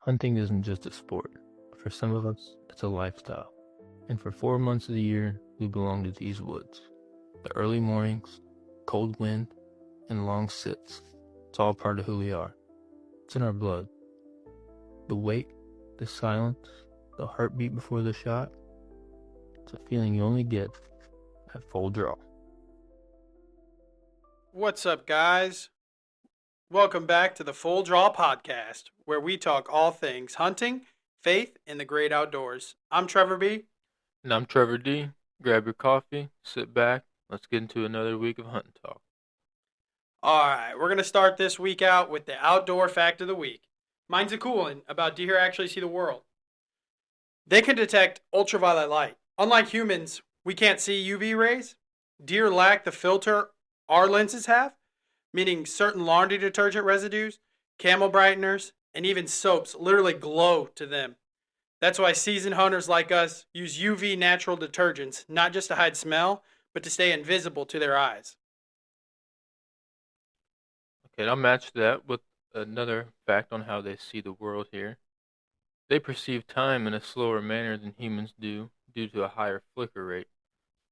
Hunting isn't just a sport. For some of us, it's a lifestyle. And for 4 months of the year, we belong to these woods. The early mornings, cold wind, and long sits. It's all part of who we are. It's in our blood. The wait, the silence, the heartbeat before the shot. It's a feeling you only get at full draw. What's up, guys? Welcome back to the Full Draw Podcast, where we talk all things hunting, faith, and the great outdoors. I'm Trevor B. And I'm Trevor D. Grab your coffee, sit back, let's get into another week of hunting talk. All right, we're going to start this week out with the outdoor fact of the week. Mine's a cool one about deer actually see the world. They can detect ultraviolet light. Unlike humans, we can't see UV rays. Deer lack the filter our lenses have, meaning certain laundry detergent residues, camel brighteners, and even soaps literally glow to them. That's why seasoned hunters like us use UV natural detergents, not just to hide smell, but to stay invisible to their eyes. Okay, I'll match that with another fact on how they see the world here. They perceive time in a slower manner than humans do due to a higher flicker rate.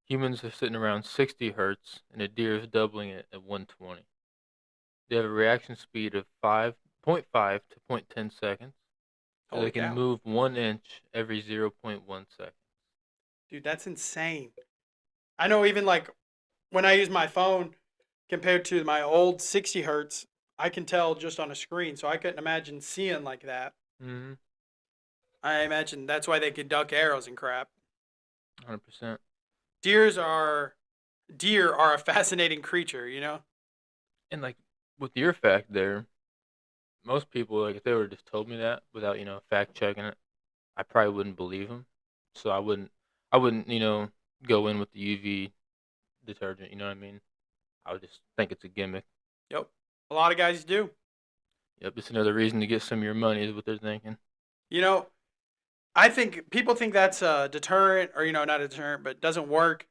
Humans are sitting around 60 hertz, and a deer is doubling it at 120. They have a reaction speed of 5.5 to 0.10 seconds, so they Holy can cow. move 1 inch every 0.1 seconds. Dude, that's insane. I know even like when I use my phone compared to my old 60 hertz, I can tell just on a screen. So I couldn't imagine seeing like that. Mm-hmm. I imagine that's why they could duck arrows and crap. 100%. Deers are deer are a fascinating creature. And like with your fact there, most people, like if they were just told me that without fact checking it, I probably wouldn't believe them. So I wouldn't go in with the UV detergent. You know what I mean? I would just think it's a gimmick. Yep. A lot of guys do. Yep, it's another reason to get some of your money is what they're thinking. You know, I think people think that's a deterrent or, not a deterrent, but it doesn't work.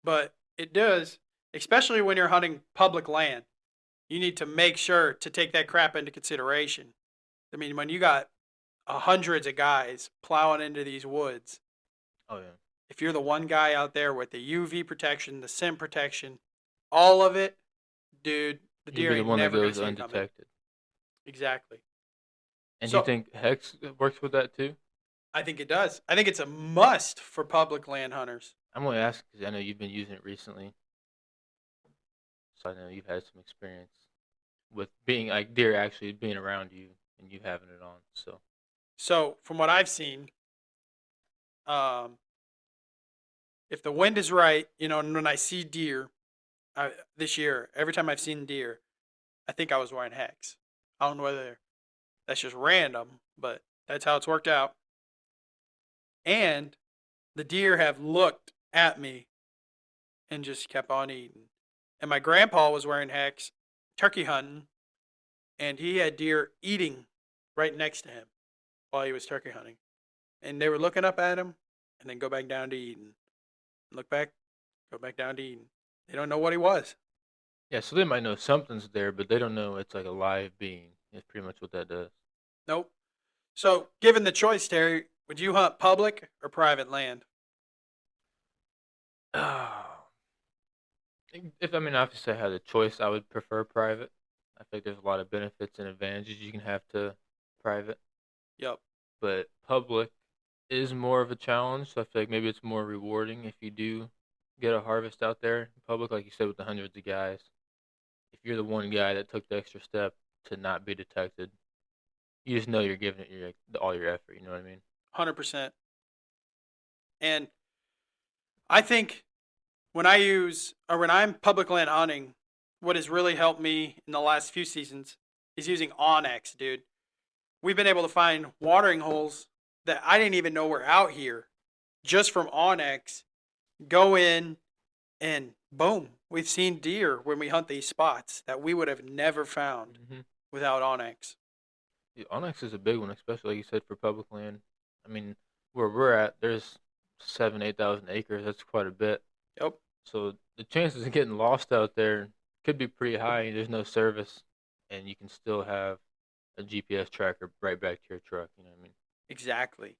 But it does, especially when you're hunting public land. You need to make sure to take that crap into consideration. I mean, when you got hundreds of guys plowing into these woods, Oh yeah. if you're the one guy out there with the UV protection, the scent protection, all of it, dude, the You'll deer be the ain't one that never going to goes see it coming. undetected. Exactly. And do you So think Hex works with that too? I think it does. I think it's a must for public land hunters. I'm only asking because I know you've been using it recently, so I know you've had some experience with being like deer actually being around you and you having it on. So So from what I've seen, um, if the wind is right, and when I see deer this year, every time I've seen deer, I think I was wearing hex. I don't know whether that's just random, but that's how it's worked out. And the deer have looked at me and just kept on eating. And my grandpa was wearing hex, turkey hunting, and he had deer eating right next to him while he was turkey hunting. And they were looking up at him and then go back down to eating. Look back, go back down to eating. They don't know what he was. yeah, so they might know something's there, but they don't know it's like a live being. It's pretty much what that does. Nope. So, given the choice, Terry, would you hunt public or private land? If I mean, obviously I had a choice, I would prefer private. I think there's a lot of benefits and advantages you can have to private, Yep. but public is more of a challenge. So I feel like maybe it's more rewarding if you do get a harvest out there in public, like you said, with the hundreds of guys. If you're the one guy that took the extra step to not be detected, you just know you're giving it all your effort. You know what I mean? 100%. And I think when I'm public land hunting, what has really helped me in the last few seasons is using Onyx, dude. We've been able to find watering holes that I didn't even know were out here just from Onyx. Go in and boom, we've seen deer when we hunt these spots that we would have never found Mm-hmm. without Onyx. Yeah, onyx is a big one, especially like you said for public land. I mean, where we're at, there's 8,000 acres. That's quite a bit. Yep. So the chances of getting lost out there could be pretty high. There's no service, and you can still have a GPS tracker right back to your truck. You know what I mean? Exactly.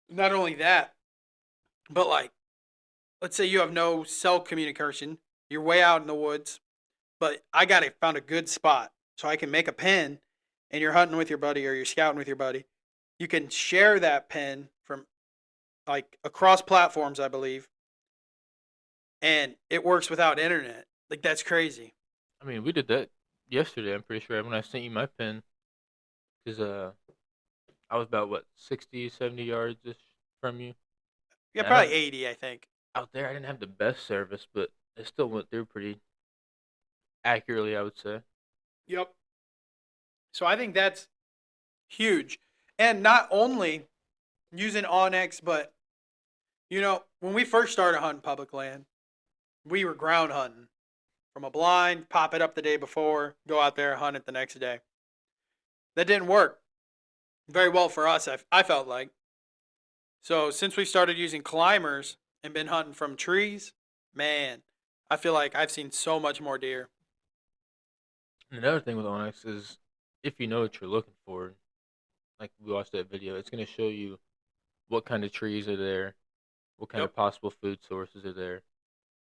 Not only that, but like, let's say you have no cell communication, you're way out in the woods, but I got it, found a good spot so I can make a pen, and you're hunting with your buddy or you're scouting with your buddy. You can share that pen from like across platforms, I believe, and it works without internet. Like that's crazy. I mean, we did that yesterday. I'm pretty sure when I sent you my pin, because I was about what 60, 70 yards from you. Yeah, And probably 80, I think. out there, I didn't have the best service, but it still went through pretty accurately, I would say. Yep. So I think that's huge. And not only using Onyx, but when we first started hunting public land, we were ground hunting from a blind, pop it up the day before, go out there, hunt it the next day. That didn't work very well for us, I felt like. So since we started using climbers and been hunting from trees, man, I feel like I've seen so much more deer. And another thing with Onyx is if you know what you're looking for, like we watched that video, it's going to show you what kind of trees are there, what kind of Yep. possible food sources are there,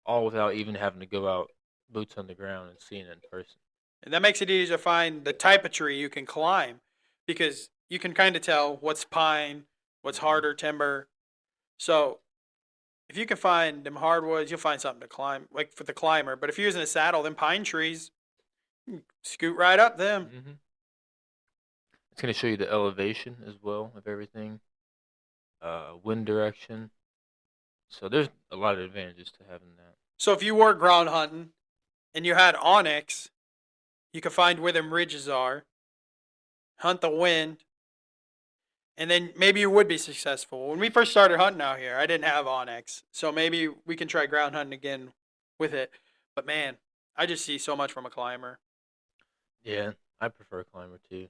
all without even having to go out boots on the ground and seeing it in person. And that makes it easier to find the type of tree you can climb because you can kind of tell what's pine, what's Hmm. harder timber. So if you can find them hardwoods, you'll find something to climb, like for the climber. But if you're using a saddle, them pine trees, scoot right up them. Hmm. It's going to show you the elevation as well of everything, wind direction. So there's a lot of advantages to having that. So if you were ground hunting and you had Onyx, you could find where them ridges are, hunt the wind, and then maybe you would be successful. When we first started hunting out here, I didn't have Onyx, so maybe we can try ground hunting again with it. But man, I just see so much from a climber. Yeah, I prefer climber too.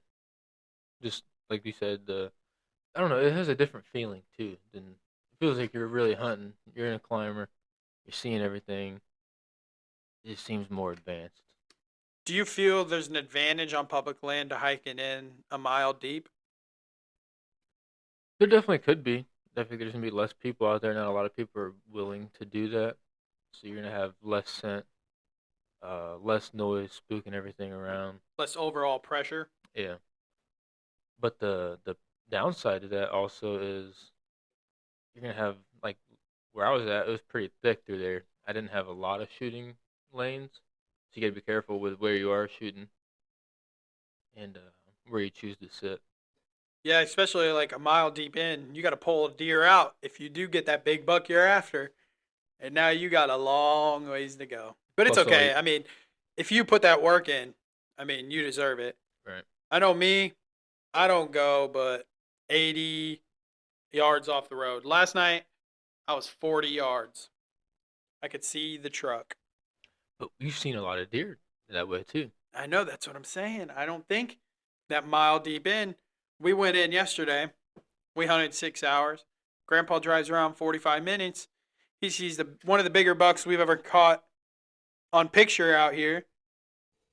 Just like you said, I don't know, it has a different feeling too. Than it feels like you're really hunting. You're in a climber. You're seeing everything. It just seems more advanced. Do you feel there's an advantage on public land to hiking in a mile deep? There definitely could be. Definitely, there's gonna be less people out there. Not a lot of people are willing to do that. So you're gonna have less scent, less noise, spooking everything around. Less overall pressure? Yeah. But the downside to that also is you're gonna have like where I was at. It was pretty thick through there. I didn't have a lot of shooting lanes, so you gotta be careful with where you are shooting and where you choose to sit. Yeah, especially like a mile deep in, you got to pull a deer out if you do get that big buck you're after. And now you got a long ways to go. But it's Plus, all okay. you, I mean, if you put that work in, I mean, you deserve it. right? I know me, I don't go but 80 yards off the road. Last night, I was 40 yards. I could see the truck. But you've seen a lot of deer that way too. I know that's what I'm saying. I don't think that mile deep in, we went in yesterday. We hunted 6 hours. Grandpa drives around 45 minutes. He sees one of the bigger bucks we've ever caught on picture out here,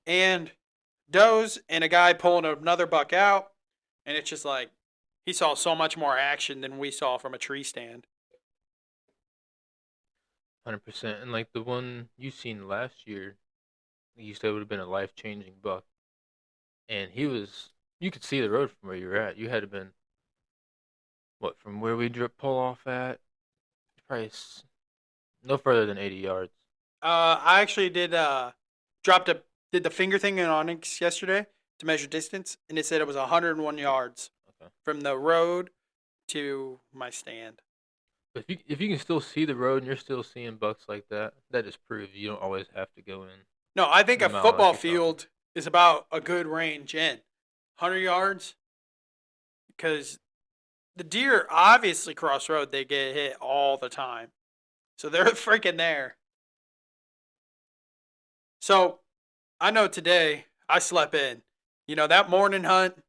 and does, and a guy pulling another buck out, and it's just like he saw so much more action than we saw from a tree stand. 100%. And like the one you seen last year, you said would have been a life changing buck, and he was. You could see the road from where you were at. You had to been what from where we pull off at, probably no further than 80 yards. I actually dropped a did the finger thing in Onyx yesterday to measure distance, and it said it was 101 yards Okay. from the road to my stand. But if you can still see the road and you're still seeing bucks like that, that just proves you don't always have to go in No, I think the a mile like football you're talking. field is about a good range in 100 yards because the deer obviously cross road. They get hit all the time, so they're freaking there. So I know today I slept in. That morning hunt,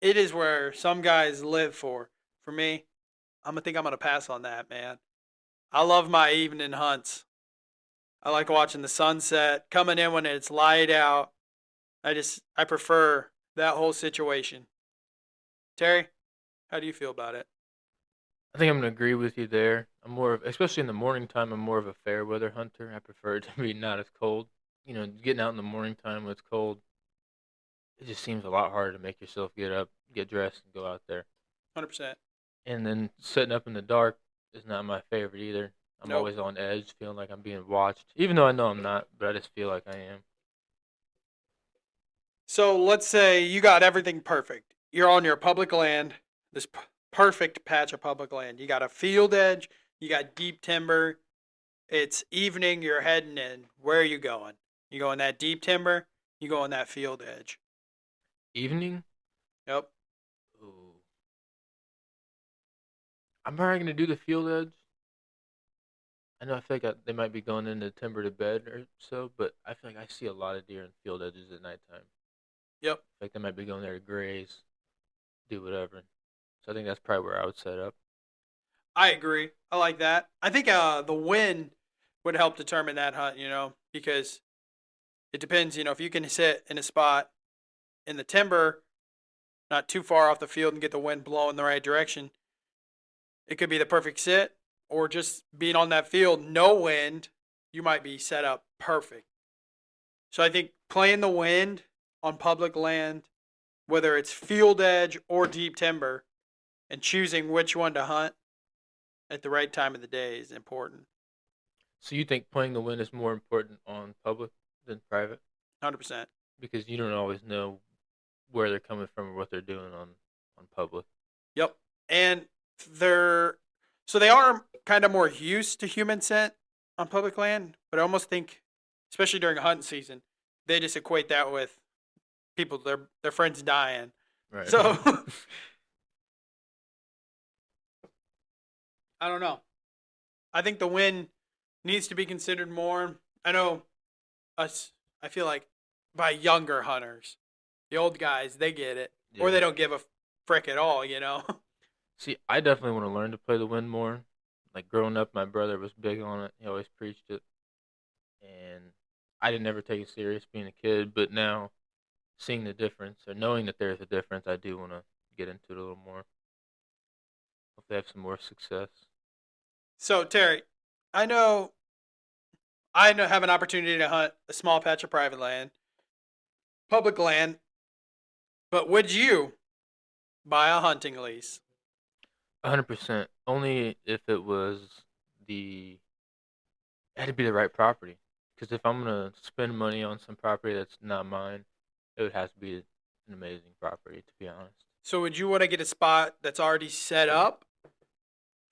it is where some guys live for. For me, I'm gonna pass on that, man. I love my evening hunts. I like watching the sunset, coming in when it's light out. I prefer that whole situation. Terry, how do you feel about it? I think I'm gonna agree with you there. I'm more of, especially in the morning time, I'm more of a fair weather hunter. I prefer it to be not as cold. Getting out in the morning time when it's cold, it just seems a lot harder to make yourself get up, get dressed, and go out there. 100%. And then sitting up in the dark is not my favorite either. I'm Nope. always on edge, feeling like I'm being watched, even though I know I'm not, but I just feel like I am. So let's say you got everything perfect. You're on your public land, this perfect patch of public land. You got a field edge, you got deep timber. It's evening, you're heading in. Where are you going? You going that deep timber? You going that field edge? Evening? Yep. Ooh. I'm probably gonna do the field edge. I know I feel like they might be going into timber to bed or so, but I feel like I see a lot of deer in field edges at nighttime. Yep. I feel like they might be going there to graze, do whatever. So I think that's probably where I would set up. I agree. I like that. I think the wind would help determine that hunt, because it depends, if you can sit in a spot in the timber, not too far off the field and get the wind blowing the right direction, it could be the perfect sit. Or just being on that field, no wind, you might be set up perfect. So I think playing the wind on public land, whether it's field edge or deep timber, and choosing which one to hunt at the right time of the day is important. So you think playing the wind is more important on public than private? 100%. Because you don't always know where they're coming from or what they're doing on public. Yep. And they're so they are kind of more used to human scent on public land, but I almost think, especially during hunting season, they just equate that with people their friends dying. Right. So I don't know. I think the wind needs to be considered more. I know us. I feel like by younger hunters, the old guys they get it, or Yeah. they don't give a frick at all. See, I definitely want to learn to play the wind more. Like growing up, my brother was big on it. He always preached it, and I didn't ever take it serious being a kid. But now, seeing the difference or knowing that there's a difference, I do want to get into it a little more. Hopefully, have some more success. So Terry, I know have an opportunity to hunt a small patch of private land, public land, but would you buy a hunting lease? 100%. Only if it was the it had to be the right property. Because if I'm gonna spend money on some property that's not mine, it would have to be an amazing property. To be honest. So would you want to get a spot that's already set up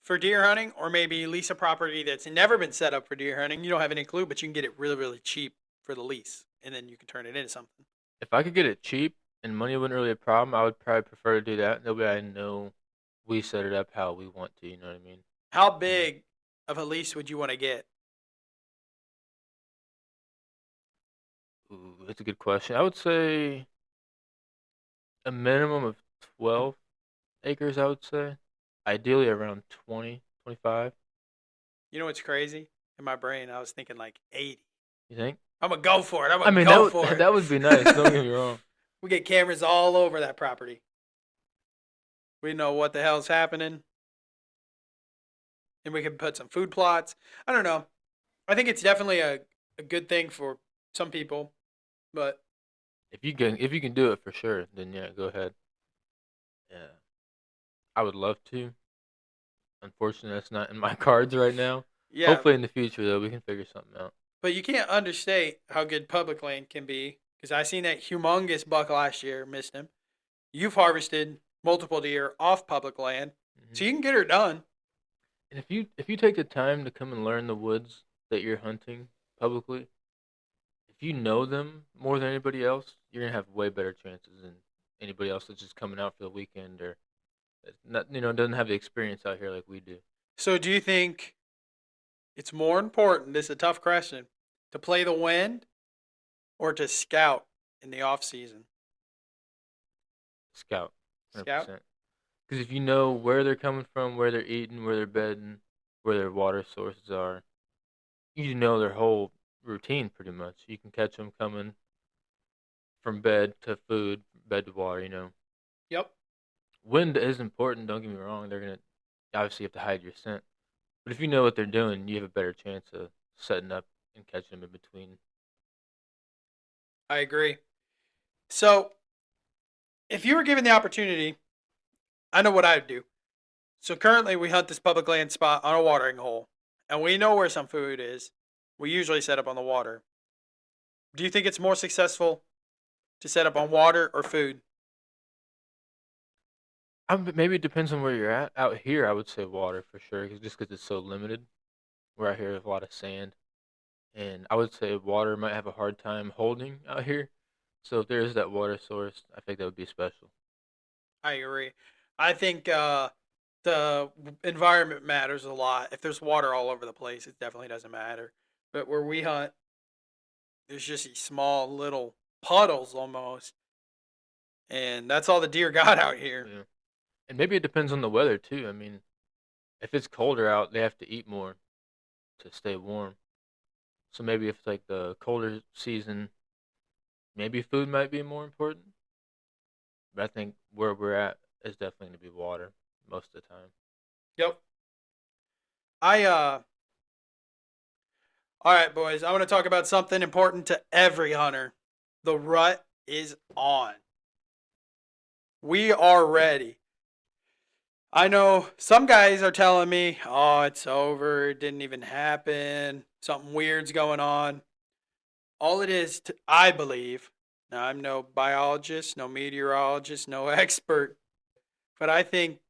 for deer hunting, or maybe lease a property that's never been set up for deer hunting? You don't have any clue, but you can get it really, really cheap for the lease, and then you can turn it into something. If I could get it cheap and money wasn't really a problem, I would probably prefer to do that. That way I know we set it up how we want to. You know what I mean? How big of a lease would you want to get? Ooh, that's a good question. I would say a minimum of 12 acres. I would say, ideally around 20, 25. You know what's crazy? In my brain, I was thinking like 80. You think? I'm gonna go for it. I'm I gonna mean, go for it. that would be nice. Don't get me wrong. We get cameras all over that property. We know what the hell's happening, and we can put some food plots. I don't know. I think it's definitely a good thing for some people, but If you can do it for sure, then yeah, go ahead. Yeah, I would love to. Unfortunately, that's not in my cards right now. yeah, Hopefully, in the future, though, we can figure something out. but you can't understate how good public land can be. Because I seen that humongous buck last year, missed him. You've harvested multiple deer off public land, Hmm. so you can get her done. And if you take the time to come and learn the woods that you're hunting publicly, if you know them more than anybody else, you're gonna have way better chances than anybody else that's just coming out for the weekend or that's not doesn't have the experience out here like we do. So do you think it's more important? This is a tough question. To play the wind or to scout in the off season? Scout, Scout. 100%. Because if you know where they're coming from, where they're eating, where they're bedding, where their water sources are, you know their whole routine pretty much. You can catch them coming from bed to food, bed to water. Yep. Wind is important. Don't get me wrong. They're gonna obviously have to hide your scent, but if you know what they're doing, you have a better chance of setting up and catching them in between. I agree. So, if you were given the opportunity, I know what I would do. So, currently, we hunt this public land spot on a watering hole, and we know where some food is. We usually set up on the water. Do you think it's more successful to set up on water or food? Maybe it depends on where you're at. Out here, I would say water for sure, just because it's so limited. We're out here with a lot of sand, and I would say water might have a hard time holding out here. So if there is that water source, I think that would be special. I agree. I think the environment matters a lot. If there's water all over the place, it definitely doesn't matter. But where we hunt, there's just these small little puddles almost, and that's all the deer got out here. Yeah, and maybe it depends on the weather too. I mean, if it's colder out, they have to eat more to stay warm. So maybe if it's like the colder season, maybe food might be more important. But I think where we're at is definitely going to be water most of the time. Yep. I All right, boys. I want to talk about something important to every hunter. The rut is on. We are ready. I know some guys are telling me, "Oh, it's over. It didn't even happen. Something weird's going on." All it is, I believe. Now, I'm no biologist, no meteorologist, no expert, but I think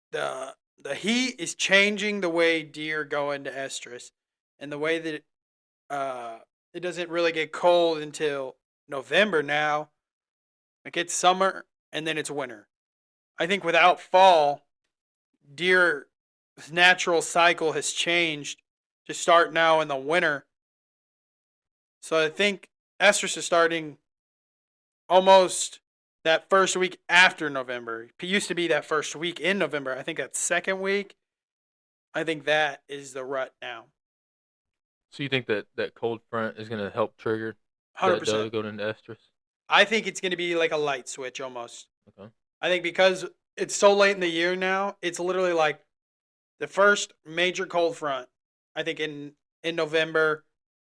the heat is changing the way deer go into estrus, and the way that it doesn't really get cold until November now. It gets summer and then it's winter. I think without fall, deer's natural cycle has changed to start now in the winter. So I think estrus is starting almost that first week after November. It used to be that first week in November. I think that second week. I think that is the rut now. So you think that that cold front is going to help trigger that doe 100%. going into estrus? I think it's going to be like a light switch almost. Okay. I think because it's so late in the year now, it's literally like the first major cold front. I think in November,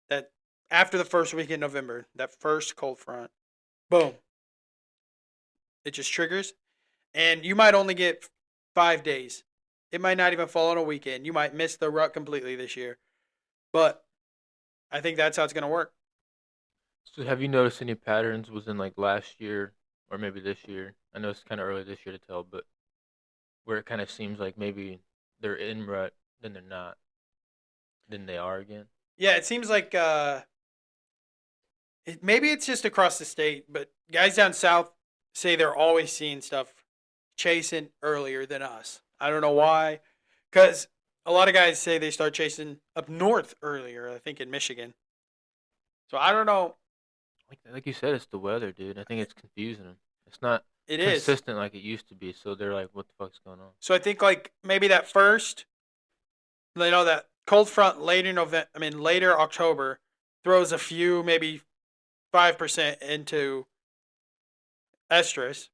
that after the first week in November, that first cold front, boom, it just triggers, and you might only get 5 days. It might not even fall on a weekend. You might miss the rut completely this year, but I think that's how it's going to work. So have you noticed any patterns within like last year or maybe this year? I know it's kind of early this year to tell, but where it kind of seems like maybe they're in rut, then they're not, then they are again. Yeah, it seems like maybe it's just across the state, but guys down south say they're always seeing stuff chasing earlier than us. I don't know why, because a lot of guys say they start chasing up north earlier. I think in Michigan. So I don't know. Like you said, it's the weather, dude. I think it's confusing them. It's not It is. consistent like it used to be. So they're like, "What the fuck's going on?" So I think like maybe that first, that cold front later November. I mean later October throws a few, maybe 5% into estrus,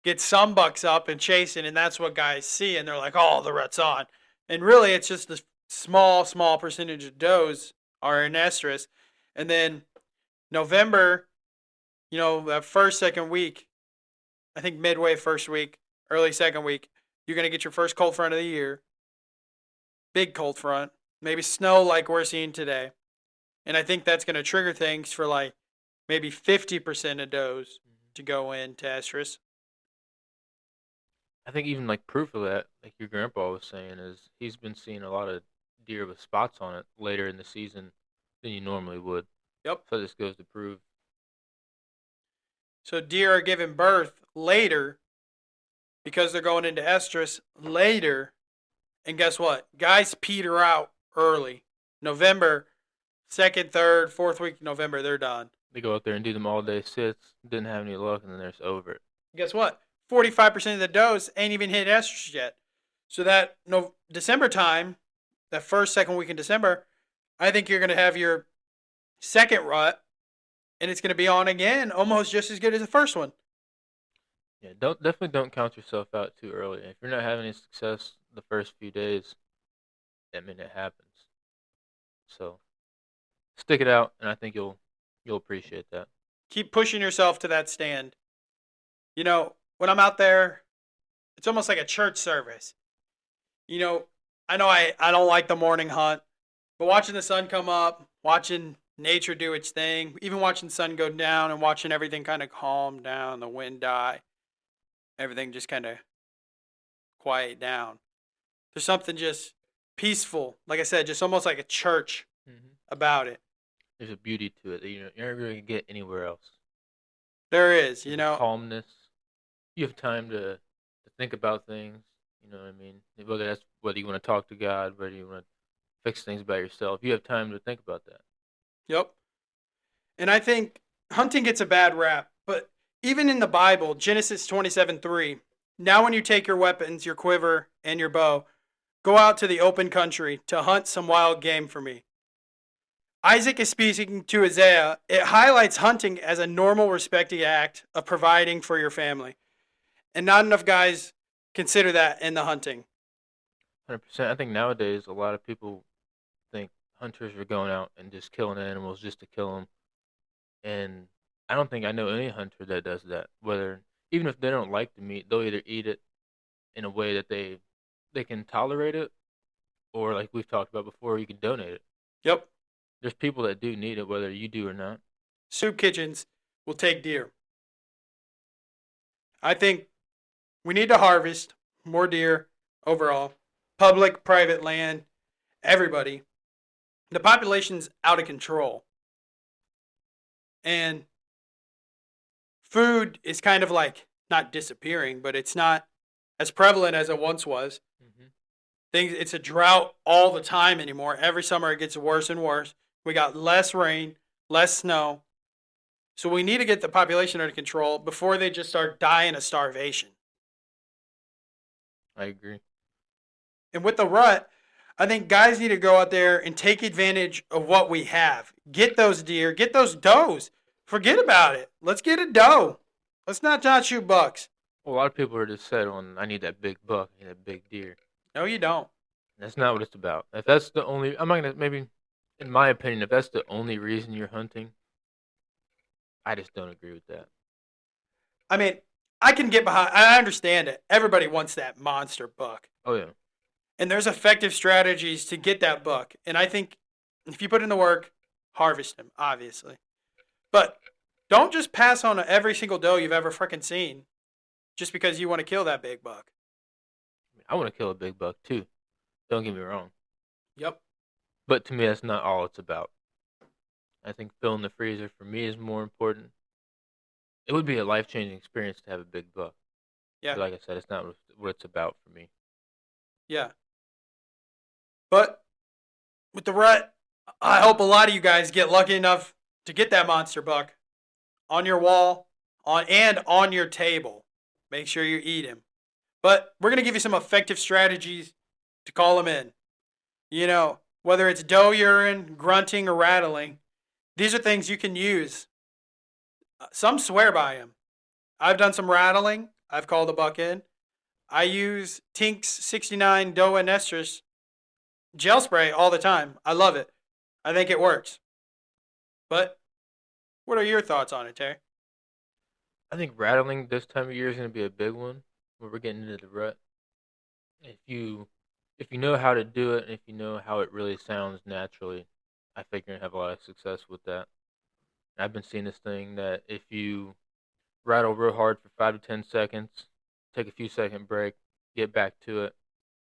gets some bucks up and chasing, and that's what guys see, and they're like, "Oh, the rut's on," and really it's just a small percentage of does are in estrus, and then November, that first second week, I think midway first week, early second week, you're gonna get your first cold front of the year, big cold front, maybe snow like we're seeing today, and I think that's gonna trigger things for like maybe 50% of does to go into estrus. I think even like proof of that, like your grandpa was saying, is he's been seeing a lot of deer with spots on it later in the season than you normally would. Yep. So this goes to prove. So deer are giving birth later because they're going into estrus later. And guess what? Guys peter out early. November, second, third, fourth week of November, they're done. They go out there and do them all day sits, didn't have any luck, and then they're just over it. Guess what? 45% of the does ain't even hit estrus yet. So that December time, that first, second week in December, I think you're going to have your second rut, and it's going to be on again almost just as good as the first one. Yeah, don't count yourself out too early. If you're not having any success the first few days, that mean it happens. So stick it out, and I think you'll appreciate that. Keep pushing yourself to that stand. When I'm out there, it's almost like a church service. You know I don't like the morning hunt, but watching the sun come up, watching nature do its thing, even watching the sun go down and watching everything kind of calm down, the wind die, everything just kind of quiet down. There's something just peaceful, like I said, just almost like a church Hmm. about it. There's a beauty to it that you're never going to get anywhere else. There is, There's a calmness. You have time to think about things. You know what I mean? Whether you want to talk to God, whether you want to fix things by yourself, you have time to think about that. Yep. And I think hunting gets a bad rap, but even in the Bible, Genesis 27:3, now when you take your weapons, your quiver, and your bow, go out to the open country to hunt some wild game for me. Isaac is speaking to Isaiah. It highlights hunting as a normal, respected act of providing for your family. And not enough guys consider that in the hunting. 100%. I think nowadays a lot of people think hunters are going out and just killing animals just to kill them, and I don't think I know any hunter that does that. Whether even if they don't like the meat, they'll either eat it in a way that they can tolerate it, or like we've talked about before, you can donate it. Yep. There's people that do need it, whether you do or not. Soup kitchens will take deer. I think we need to harvest more deer overall. Public, private land, everybody. The population's out of control. And food is kind of like not disappearing, but it's not as prevalent as it once was. Hmm. It's a drought all the time anymore. Every summer it gets worse and worse. We got less rain, less snow. So we need to get the population under control before they just start dying of starvation. I agree. And with the rut, I think guys need to go out there and take advantage of what we have. Get those deer, get those does. Forget about it. Let's get a doe. Let's not shoot bucks. Well, a lot of people are just set on I need that big buck, I need that big deer. No, you don't. That's not what it's about. If that's the only, I'm not gonna maybe, in my opinion, if that's the only reason you're hunting, I just don't agree with that. I mean, I can get behind. I understand it. Everybody wants that monster buck, Oh yeah. and there's effective strategies to get that buck. And I think if you put in the work, harvest him, obviously. But don't just pass on every single doe you've ever freaking seen just because you want to kill that big buck. I want to kill a big buck too. Don't get me wrong. Yep. But to me, that's not all it's about. I think filling the freezer for me is more important. It would be a life changing experience to have a big buck. Yeah. But like I said, it's not what it's about for me. Yeah. But with the rut, I hope a lot of you guys get lucky enough to get that monster buck on your wall, on your table. Make sure you eat him. But we're gonna give you some effective strategies to call him in. Whether it's doe urine, grunting, or rattling, these are things you can use. Some swear by them. I've done some rattling. I've called a buck in. I use Tink's 69 doe and estrus gel spray all the time. I love it. I think it works. But what are your thoughts on it, Terry? I think rattling this time of year is going to be a big one when we're getting into the rut. If you if you know how to do it and if you know how it really sounds naturally, I think you're gonna have a lot of success with that. I've been seeing this thing that if you rattle real hard for 5 to 10 seconds, take a few second break, get back to it,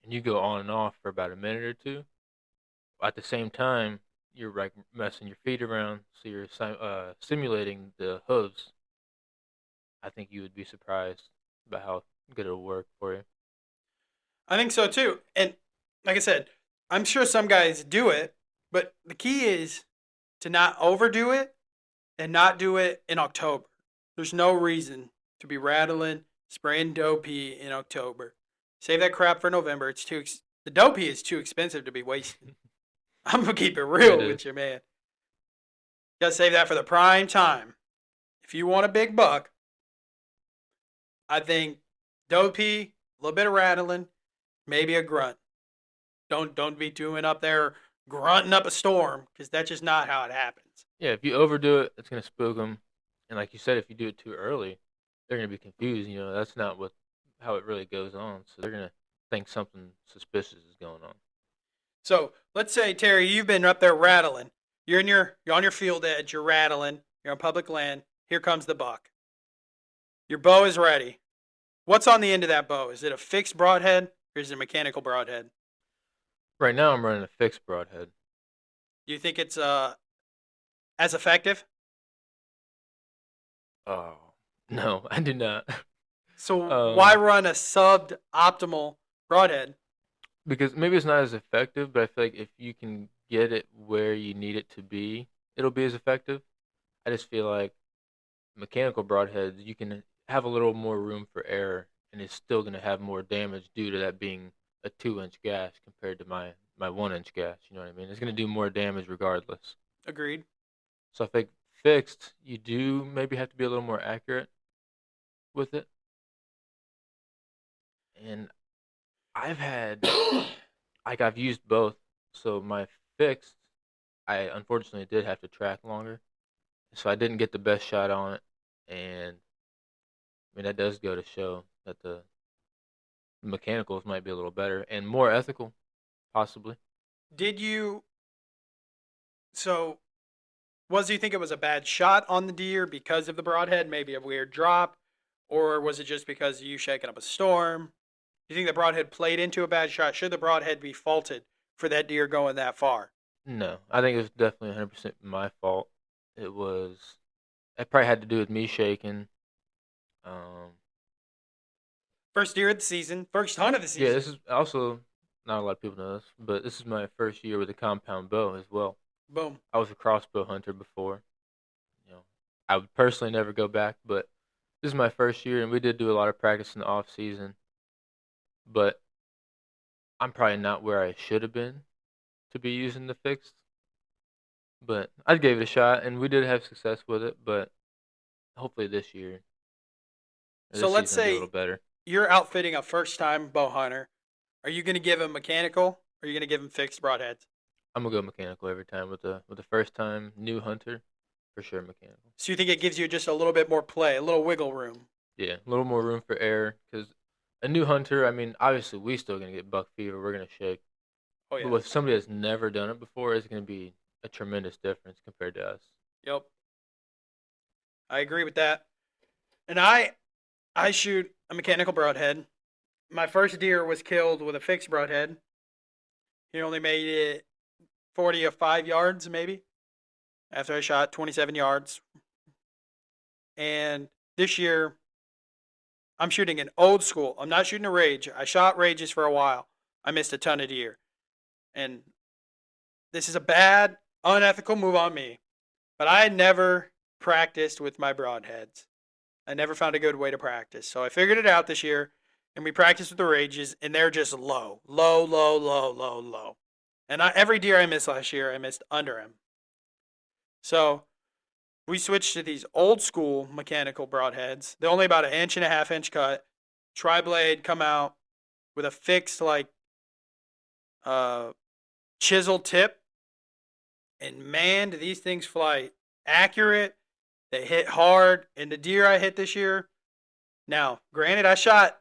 and you go on and off for about a minute or two. At the same time, you're like messing your feet around, so you're simulating the hooves. I think you would be surprised about how good it'll work for you. I think so too. And like I said, I'm sure some guys do it, but the key is to not overdo it and not do it in October. There's no reason to be rattling, spraying doe pee in October. Save that crap for November. The doe pee is too expensive to be wasted. I'm gonna keep it real It is. with you, man. You gotta save that for the prime time. If you want a big buck, I think dopey, a little bit of rattling, maybe a grunt. Don't be doing up there grunting up a storm because that's just not how it happens. Yeah, if you overdo it, it's gonna spook them. And like you said, if you do it too early, they're gonna be confused. You know, that's not what how it really goes on. So they're gonna think something suspicious is going on. So let's say Terry, you've been up there rattling. You're on your field edge. You're rattling. You're on public land. Here comes the buck. Your bow is ready. What's on the end of that bow? Is it a fixed broadhead or is it a mechanical broadhead? Right now, I'm running a fixed broadhead. Do you think it's as effective? Oh no, I do not. So why um, run a subbed optimal broadhead? because maybe it's not as effective, but I feel like if you can get it where you need it to be, it'll be as effective. I just feel like mechanical broadheads, you can have a little more room for error, and it's still going to have more damage due to that being a 2-inch gash compared to my 1-inch gash. You know what I mean? It's going to do more damage regardless. Agreed. So I think fixed, you do maybe have to be a little more accurate with it. And I've had like I've used both. So my fixed, I unfortunately did have to track longer, so I didn't get the best shot on it. And I mean that does go to show that the mechanicals might be a little better and more ethical, possibly. Did you so was you think it was a bad shot on the deer because of the broadhead, maybe a weird drop, or was it just because of you shaking up a storm? Do you think the broadhead played into a bad shot? Should the broadhead be faulted for that deer going that far? No, I think it was definitely 100% my fault. It was. It probably had to do with me shaking. Um, First deer of the season, first hunt of the yeah, season. this is also not a lot of people know this, but this is my first year with a compound bow as well. Boom. I was a crossbow hunter before. You know, I would personally never go back, but this is my first year, and we did do a lot of practice in the off season. But I'm probably not where I should have been to be using the fixed. But I gave it a shot, and we did have success with it. But hopefully this year or So this let's season will be a little say better. you're outfitting a first time bow hunter. Are you going to give him mechanical or are you going to give him fixed broadheads? I'm gonna go mechanical every time with the first time new hunter, for sure mechanical. So you think it gives you just a little bit more play, a little wiggle room? Yeah, a little more room for error because a new hunter. I mean, obviously we still gonna get buck fever. We're gonna shake, Oh, but yeah. with somebody that's never done it before, it's gonna be a tremendous difference compared to us. Yep. I agree with that. And I shoot a mechanical broadhead. My first deer was killed with a fixed broadhead. He only made it 45 yards, maybe, after I shot 27 yards. And this year, I'm shooting an old school. I'm not shooting a rage. I shot rages for a while. I missed a ton of deer. And this is a bad, unethical move on me. But I had never practiced with my broadheads. I never found a good way to practice. So I figured it out this year, and we practiced with the rages, and they're just low, low, low, low, low, low. And every deer I missed last year, I missed under him. So we switched to these old school mechanical broadheads. They're only about an inch and a half inch cut. Tri blade come out with a fixed like uh, chisel tip, and man, do these things fly accurate. They hit hard, and the deer I hit this year. Now, granted, I shot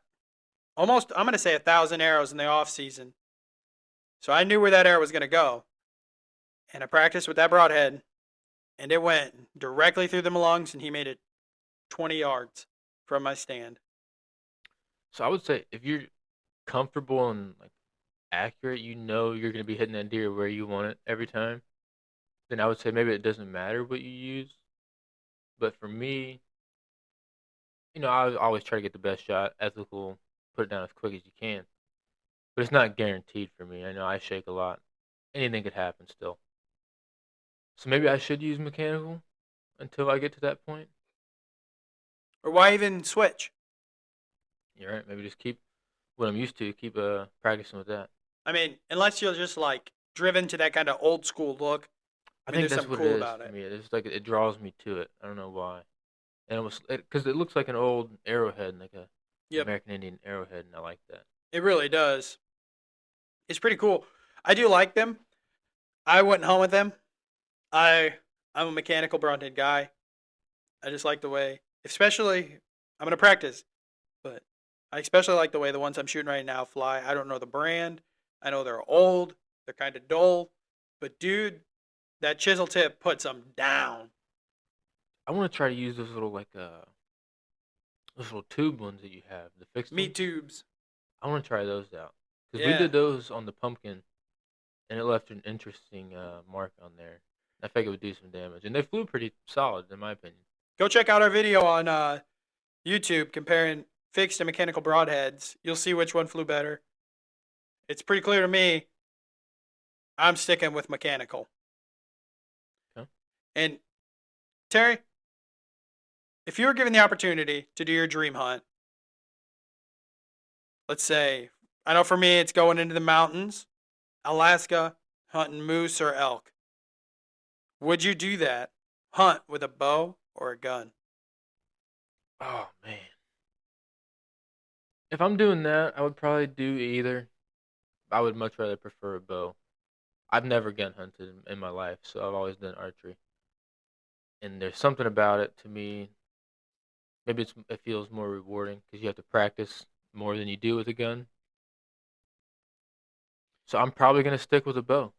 almost I'm going to say 1,000 arrows in the off season, so I knew where that arrow was going to go, and I practiced with that broadhead, and it went directly through the lungs, and he made it 20 yards from my stand. So I would say if you're comfortable and like accurate, you know you're gonna be hitting that deer where you want it every time. Then I would say maybe it doesn't matter what you use. But for me, I always try to get the best shot, ethical, put it down as quick as you can. But it's not guaranteed for me. I know I shake a lot. Anything could happen still. So maybe I should use mechanical until I get to that point. Or why even switch? You're right. Maybe just keep what I'm used to. Keep practicing with that. I mean, unless you're just like driven to that kind of old school look. I I mean, think there's that's something what it cool is about for it. me. It's like it draws me to it. I don't know why. and it was because it looks like an old arrowhead, like a Yep, American Indian arrowhead, and I like that. it really does. It's pretty cool. I do like them. I went home with them. I I'm a mechanical broadhead guy. I just like the way, especially I'm gonna practice, but I especially like the way the ones I'm shooting right now fly. I don't know the brand. I know they're old. They're kind of dull, but dude, that chisel tip puts them down. I want to try to use those little tube ones that you have, the fixed Meat ones. tubes. I want to try those out because we Yeah. did those on the pumpkin, and it left an interesting mark on there. I think it would do some damage, and they flew pretty solid in my opinion. Go check out our video on YouTube comparing fixed and mechanical broadheads. You'll see which one flew better. It's pretty clear to me. I'm sticking with mechanical. Okay. And Terry, if you were given the opportunity to do your dream hunt, let's say, I know for me it's going into the mountains, Alaska, hunting moose or elk. Would you do that? Hunt with a bow or a gun? Oh man, if I'm doing that, I would probably do either. I would much rather prefer a bow. I've never gun hunted in my life, so I've always done archery. And there's something about it to me. Maybe it feels more rewarding because you have to practice more than you do with a gun. So I'm probably gonna stick with a bow.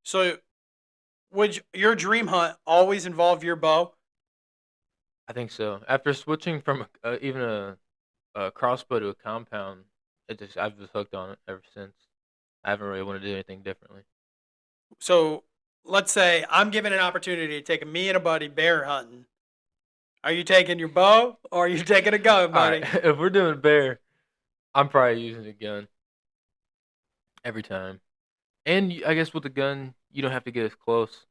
So, would your dream hunt always involve your bow? I think so. After switching from even a crossbow to a compound, I've just hooked on it ever since. I haven't really wanted to do anything differently. So, let's say I'm given an opportunity to take me and a buddy bear hunting. Are you taking your bow or are you taking a gun, All right, buddy? if we're doing bear, I'm probably using a gun every time. And I guess with the gun, you don't have to get as close.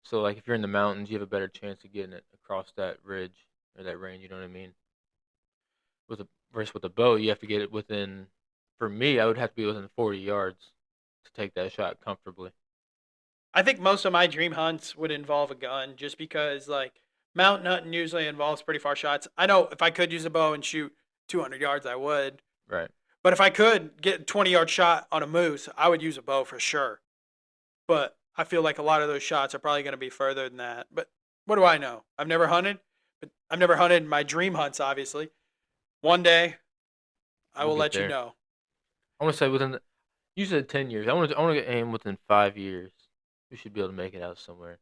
So like if you're in the mountains, you have a better chance of getting it across that ridge or that range. You know what I mean? With a versus with a bow, you have to get it within. For me, I would have to be within 40 yards to take that shot comfortably. I think most of my dream hunts would involve a gun just because, like, mountain hunting usually involves pretty far shots. I know if I could use a bow and shoot 200 yards, I would. Right. But if I could get a 20-yard shot on a moose, I would use a bow for sure. But I feel like a lot of those shots are probably going to be further than that. But what do I know? I've never hunted, but I've never hunted my dream hunts, obviously. One day, I We'll will get let you there. know. I want to say you said 10 years. I want to aim within 5 years. We should be able to make it out somewhere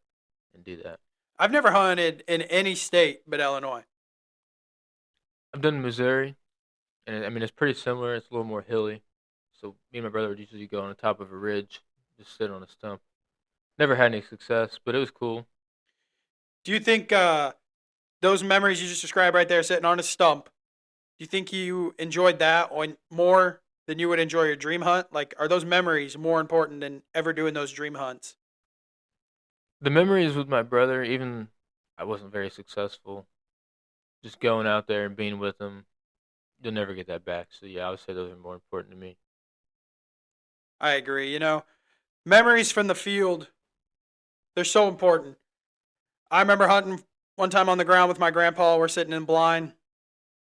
and do that. I've never hunted in any state but Illinois. I've done Missouri, and I mean it's pretty similar. It's a little more hilly. So me and my brother would usually go on the top of a ridge, just sit on a stump. Never had any success, but it was cool. Do you think those memories you just described right there, sitting on a stump, do you think you enjoyed that more than you would enjoy your dream hunt? Like, are those memories more important than ever doing those dream hunts? The memories with my brother, even I wasn't very successful. Just going out there and being with him, you'll never get that back. So yeah, I would say those are more important to me. I agree. Memories from the field, they're so important. I remember hunting one time on the ground with my grandpa. We're sitting in blind.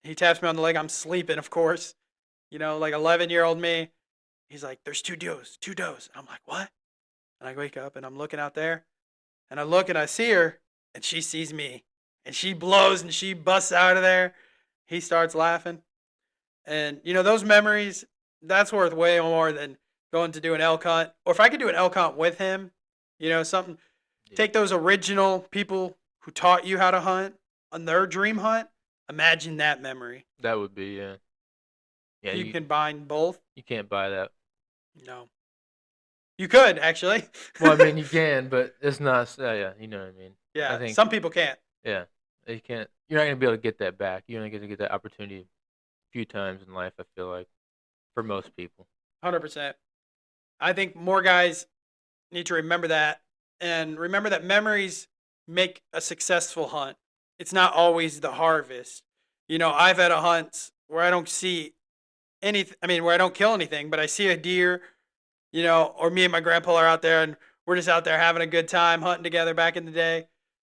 He taps me on the leg. I'm sleeping, of course. Like 11-year-old me. He's like, "There's two does, two does." And I'm like, "What?" And I wake up and I'm looking out there. And I look and I see her. And she sees me. And she blows and she busts out of there. He starts laughing. And, those memories, that's worth way more than going to do an elk hunt. Or if I could do an elk hunt with him, something, Yeah, take those original people who taught you how to hunt on their dream hunt. Imagine that memory. that would be yeah. You You combine both. you can't buy that. No. You could, actually. Well, I mean you can, but it's not. Yeah, you know what I mean. I Yeah, think some people can't. yeah, you can't. You're not gonna be able to get that back. You're not gonna get that opportunity a few times in life. I feel like for most people. 100%. I think more guys need to remember that and remember that memories make a successful hunt. It's not always the harvest. I've had a hunt where I don't see where I don't kill anything, but I see a deer, or me and my grandpa are out there and we're just out there having a good time hunting together back in the day.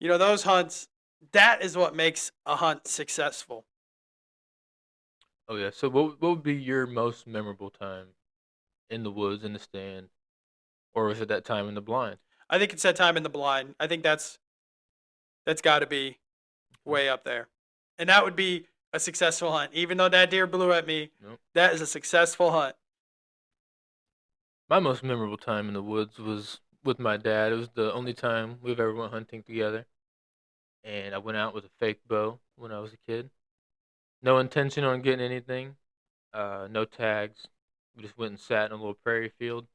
Those hunts, that is what makes a hunt successful. Oh yeah. So what would be your most memorable time in the woods, in the stand, or was it that time in the blind? I think it's that time in the blind. I think that's got to be Okay. way up there, and that would be a successful hunt. Even though that deer blew at me, Nope. that is a successful hunt. My most memorable time in the woods was with my dad. It was the only time we've ever went hunting together, and I went out with a fake bow when I was a kid. No intention on getting anything. No tags. We just went and sat in a little prairie field.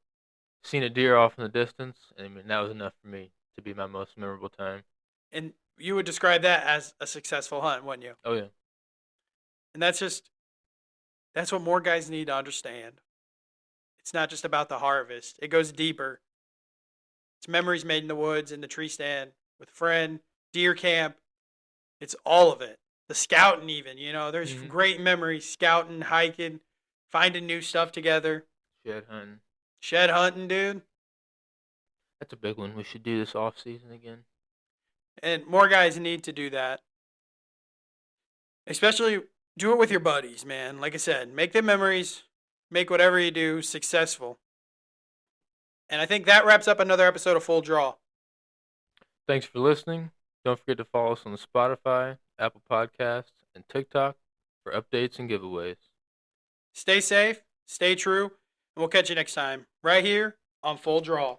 Seen a deer off in the distance, and I mean, that was enough for me to be my most memorable time. And you would describe that as a successful hunt, wouldn't you? Oh yeah. And that's what more guys need to understand. It's not just about the harvest. It goes deeper. It's memories made in the woods, in the tree stand, with a friend, deer camp. It's all of it. The scouting, even, there's Mm-hmm. great memories scouting, hiking, finding new stuff together, Shed hunting. shed hunting, dude. That's a big one. We should do this off season again. And more guys need to do that. Especially do it with your buddies, man. Like I said, make the memories, make whatever you do successful. And I think that wraps up another episode of Full Draw. Thanks for listening. Don't forget to follow us on the Spotify, Apple Podcasts, and TikTok for updates and giveaways. Stay safe, stay true, and we'll catch you next time right here on Full Draw.